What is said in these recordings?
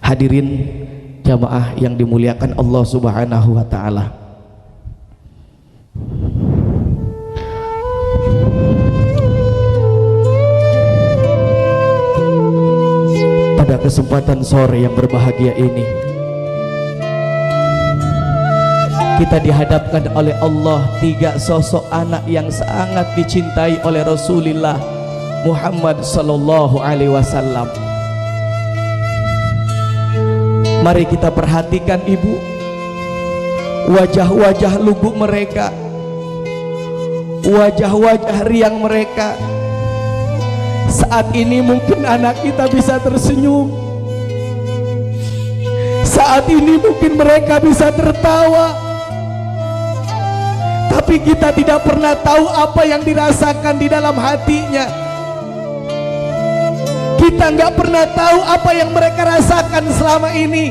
Hadirin jamaah yang dimuliakan Allah Subhanahu wa taala. Pada kesempatan sore yang berbahagia ini, kita dihadapkan oleh Allah tiga sosok anak yang sangat dicintai oleh Rasulullah Muhammad sallallahu alaihi wasallam. Mari kita perhatikan ibu, wajah-wajah lubuk mereka, wajah-wajah riang mereka. Saat ini mungkin anak kita bisa tersenyum, saat ini mungkin mereka bisa tertawa, tapi kita tidak pernah tahu apa yang dirasakan di dalam hatinya. Kita nggak pernah tahu apa yang mereka rasakan selama ini.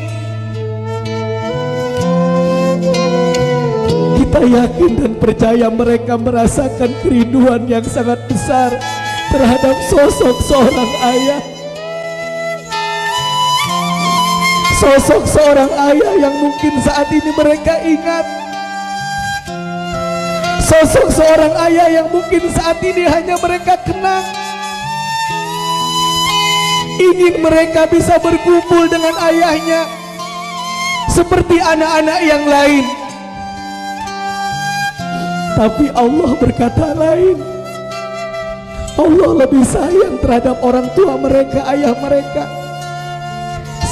Kita yakin dan percaya mereka merasakan kerinduan yang sangat besar terhadap sosok seorang ayah. Sosok seorang ayah yang mungkin saat ini mereka ingat. Sosok seorang ayah yang mungkin saat ini hanya mereka kenang. Ingin mereka bisa berkumpul dengan ayahnya seperti anak-anak yang lain. Tapi Allah berkata lain. Allah lebih sayang terhadap orang tua mereka, ayah mereka.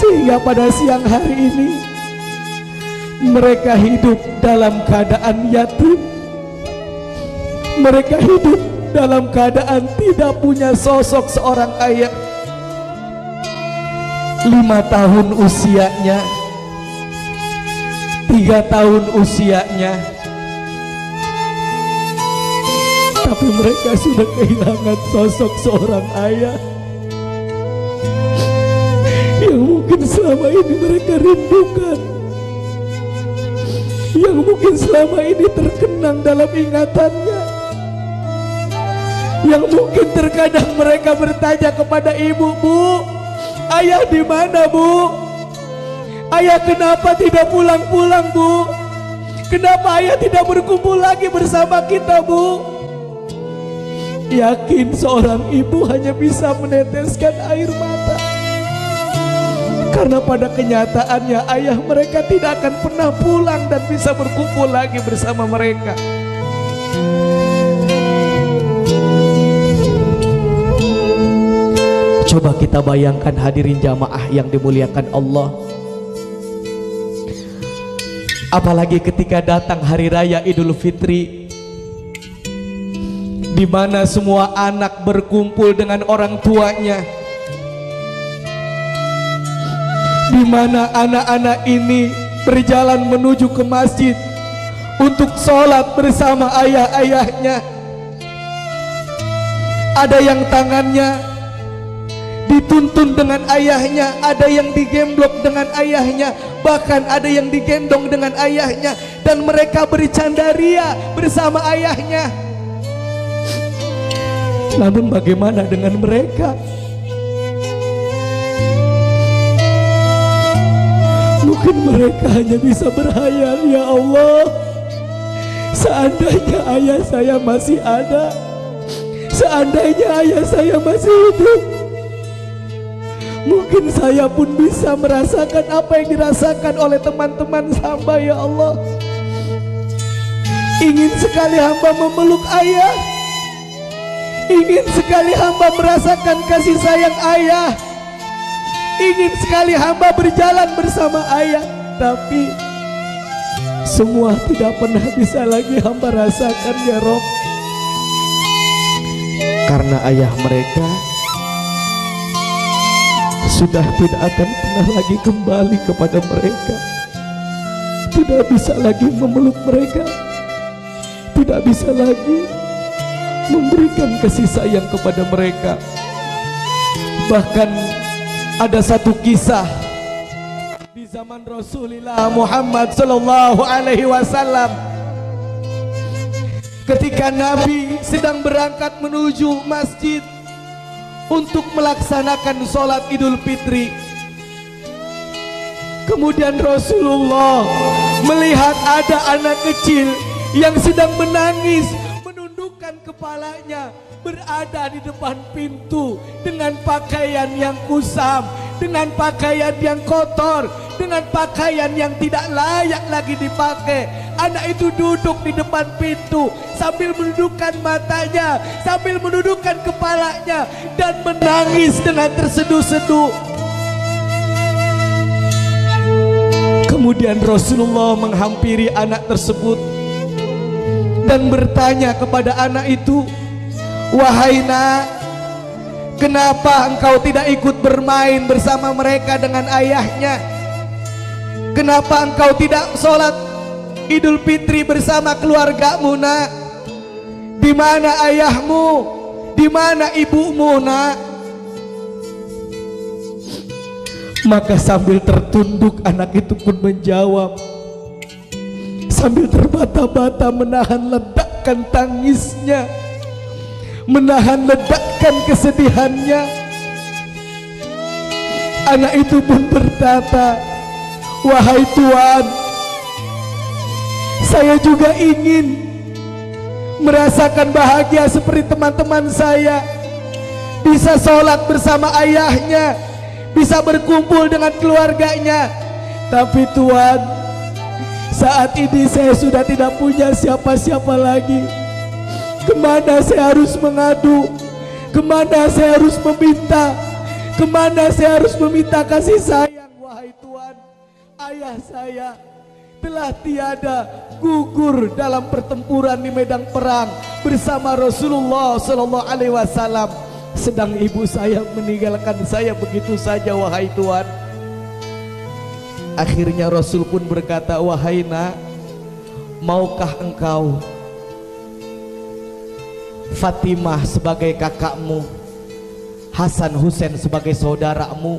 Sehingga pada siang hari ini mereka hidup dalam keadaan yatim. Mereka hidup dalam keadaan tidak punya sosok seorang ayah. 5 tahun usianya, 3 tahun usianya, tapi mereka sudah kehilangan sosok seorang ayah yang mungkin selama ini mereka rindukan, yang mungkin selama ini terkenang dalam ingatannya, yang mungkin terkadang mereka bertanya kepada ibu, "Bu, ayah di mana, Bu? Ayah kenapa tidak pulang-pulang, Bu? Kenapa ayah tidak berkumpul lagi bersama kita, Bu?" Yakin seorang ibu hanya bisa meneteskan air mata, karena pada kenyataannya ayah mereka tidak akan pernah pulang dan bisa berkumpul lagi bersama mereka. Coba kita bayangkan hadirin jamaah yang dimuliakan Allah, apalagi ketika datang hari raya Idul Fitri, di mana semua anak berkumpul dengan orang tuanya, di mana anak-anak ini berjalan menuju ke masjid untuk sholat bersama ayah-ayahnya. Ada yang tangannya dituntun dengan ayahnya, ada yang digemblok dengan ayahnya, bahkan ada yang digendong dengan ayahnya, dan mereka bercandaria bersama ayahnya. Namun bagaimana dengan mereka? Mungkin mereka hanya bisa berhayal, "Ya Allah, seandainya ayah saya masih ada, seandainya ayah saya masih hidup, mungkin saya pun bisa merasakan apa yang dirasakan oleh teman-teman hamba, ya Allah. Ingin sekali hamba memeluk ayah, ingin sekali hamba merasakan kasih sayang ayah, ingin sekali hamba berjalan bersama ayah, tapi semua tidak pernah bisa lagi hamba rasakan, ya Rob. Karena ayah mereka sudah tidak akan pernah lagi kembali kepada mereka, tidak bisa lagi memeluk mereka, tidak bisa lagi memberikan kasih sayang kepada mereka. Bahkan ada satu kisah di zaman Rasulullah Muhammad sallallahu alaihi wasallam, ketika Nabi sedang berangkat menuju masjid untuk melaksanakan sholat Idul Fitri. Kemudian Rasulullah melihat ada anak kecil yang sedang menangis, menundukkan kepalanya, berada di depan pintu dengan pakaian yang kusam, dengan pakaian yang kotor, dengan pakaian yang tidak layak lagi dipakai. Anak itu duduk di depan pintu sambil menundukkan matanya, sambil menundukkan kepalanya dan menangis dengan terseduh-seduh. Kemudian Rasulullah menghampiri anak tersebut dan bertanya kepada anak itu, "Wahai nak, kenapa engkau tidak ikut bermain bersama mereka dengan ayahnya? Kenapa engkau tidak sholat Idul Fitri bersama keluargamu, nak? Di mana ayahmu? Di mana ibumu, nak?" Maka sambil tertunduk anak itu pun menjawab, sambil terbata-bata menahan ledakan tangisnya, menahan ledakan kesedihannya. Anak itu pun berkata, "Wahai Tuan, saya juga ingin merasakan bahagia seperti teman-teman saya, bisa sholat bersama ayahnya, bisa berkumpul dengan keluarganya. Tapi Tuan, saat ini saya sudah tidak punya siapa-siapa lagi. Kemana saya harus mengadu? Kemana saya harus meminta? Kemana saya harus meminta kasih sayang? Wahai Tuan, ayah saya telah tiada, gugur dalam pertempuran di medan perang bersama Rasulullah Sallallahu Alaihi Wasallam. Sedang ibu saya meninggalkan saya begitu saja, wahai Tuan." Akhirnya Rasul pun berkata, "Wahai nak, maukah engkau Fatimah sebagai kakakmu, Hasan Husain sebagai saudaramu,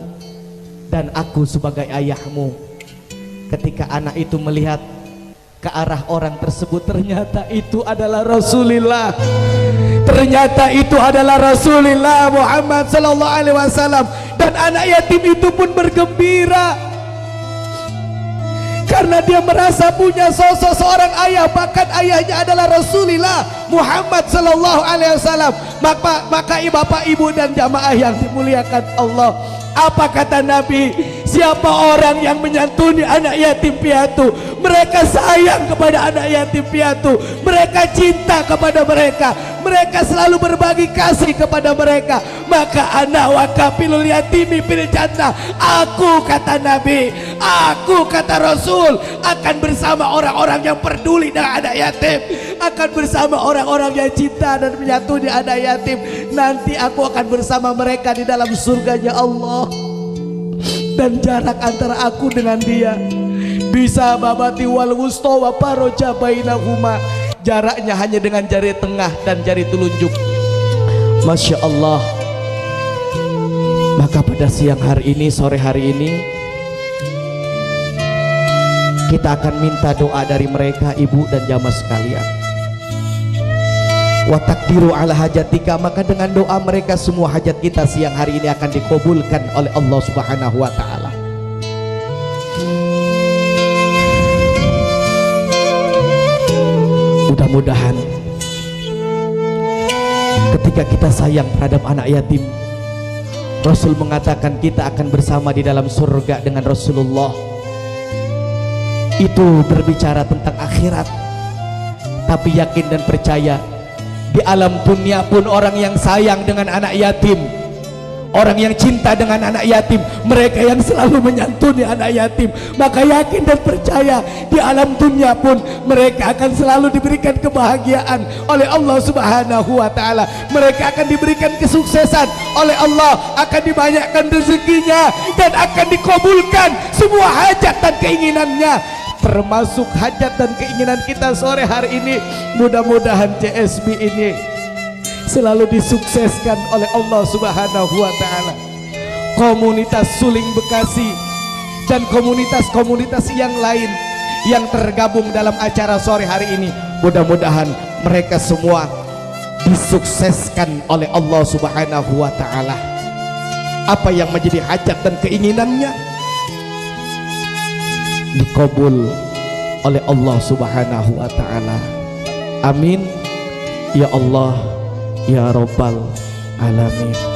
dan aku sebagai ayahmu?" Ketika anak itu melihat ke arah orang tersebut, ternyata itu adalah Rasulullah. Ternyata itu adalah Rasulullah Muhammad Sallallahu Alaihi Wasallam. Dan anak yatim itu pun bergembira karena dia merasa punya sosok seorang ayah, bahkan ayahnya adalah Rasulullah Muhammad Sallallahu Alaihi Wasallam. Maka bapak, ibu dan jamaah yang dimuliakan Allah, apa kata Nabi? Siapa orang yang menyantuni anak yatim piatu, mereka sayang kepada anak yatim piatu, mereka cinta kepada mereka, mereka selalu berbagi kasih kepada mereka. Maka ana wakafilul yatimi fil jannah, aku kata Nabi, aku kata Rasul akan bersama orang-orang yang peduli dengan anak yatim, akan bersama orang-orang yang cinta dan menyantuni anak yatim. Nanti aku akan bersama mereka di dalam surganya Allah. Dan jarak antara aku dengan dia bisa babati wal wusta wa faroja bainahuma, jaraknya hanya dengan jari tengah dan jari telunjuk. Masya Allah. Maka pada siang hari ini, sore hari ini, kita akan minta doa dari mereka, ibu dan jamaah sekalian. Wa takdiru ala hajatika, maka dengan doa mereka semua hajat kita siang hari ini akan dikabulkan oleh Allah Subhanahu wa taala. Mudah-mudahan ketika kita sayang terhadap anak yatim, Rasul mengatakan kita akan bersama di dalam surga dengan Rasulullah. Itu berbicara tentang akhirat. Tapi yakin dan percaya, di alam dunia pun orang yang sayang dengan anak yatim, orang yang cinta dengan anak yatim, mereka yang selalu menyantuni anak yatim, maka yakin dan percaya di alam dunia pun mereka akan selalu diberikan kebahagiaan oleh Allah Subhanahu wa taala. Mereka akan diberikan kesuksesan oleh Allah, akan dibanyakkan rezekinya dan akan dikabulkan semua hajat dan keinginannya, termasuk hajat dan keinginan kita sore hari ini. Mudah-mudahan CSB ini selalu disukseskan oleh Allah Subhanahu wa taala. Komunitas Suling Bekasi dan komunitas-komunitas yang lain yang tergabung dalam acara sore hari ini, mudah-mudahan mereka semua disukseskan oleh Allah Subhanahu wa taala. Apa yang menjadi hajat dan keinginannya dikabul oleh Allah Subhanahu wa taala. Amin ya Allah ya Rabbal alamin.